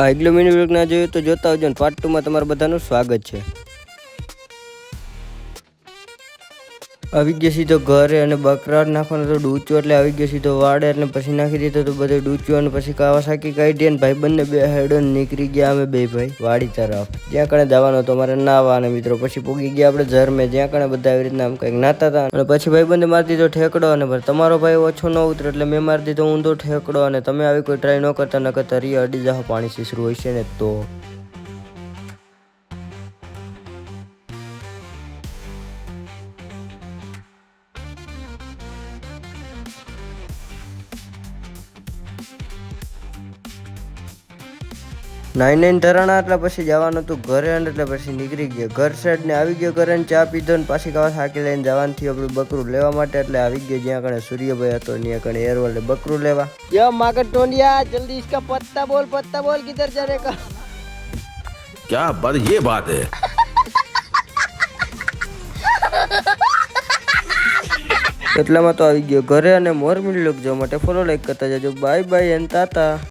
આગલો mini vlog ના જોયું તો જોતા આવજો. પાર્ટ 2 માં તમારું બધાનું સ્વાગત છે. આવી ગયો સીધો ઘરે અને બકરા નાખવાનો તો ડૂચો એટલે આવી ગયો સીધો વાડે એટલે પછી નાખી દીધો તો બધે ડૂચ્યો અને પછી કાવાસાકી કાઢી અને ભાઈ બંને બે હેડો નીકળી ગયા અમે બે ભાઈ વાડી તરફ. જ્યાં કણે જવાનો તો મારે નાવા અને મિત્રો પછી પૂગી ગયા આપણે ઝરમે જ્યાં કણે બધા આવી રીતના આમ કંઈક નાતા હતા અને પછી ભાઈ બંને મારી દીધો ઠેકડો અને તમારો ભાઈ ઓછો ન ઉતરે એટલે મેં મારી દીધો ઊંધો ઠેકડો અને તમે આવી કોઈ ટ્રાય ન કરતા ન કરતા રી અડી જાઓ પાણી સીસરું હોય છે ને તો. નાઈન ધરાણા એટલે પછી જવાનું હતું ઘરે એટલે પછી નીકળી ગયો ઘર સાઈડ ને આવી ગયો ઘરે ચા પીધો ને પાછી કાવા સાકી લઈને જવાનું થયું આપણું બકરું લેવા માટે એટલે આવી ગયો જ્યાં કણે સૂર્યભાઈ હતો ત્યાં કણે એરવલે બકરું લેવા. યો માગર ટોંડિયા જલ્દી इसका पत्ता बोल किधर जाने का. क्या बात ये बात है. એટલામાં તો આવી ગયો ઘરે અને મોર મિલ લોક જોવા માટે ફોલો લાઈક કરતા જજો. Bye bye and Tata.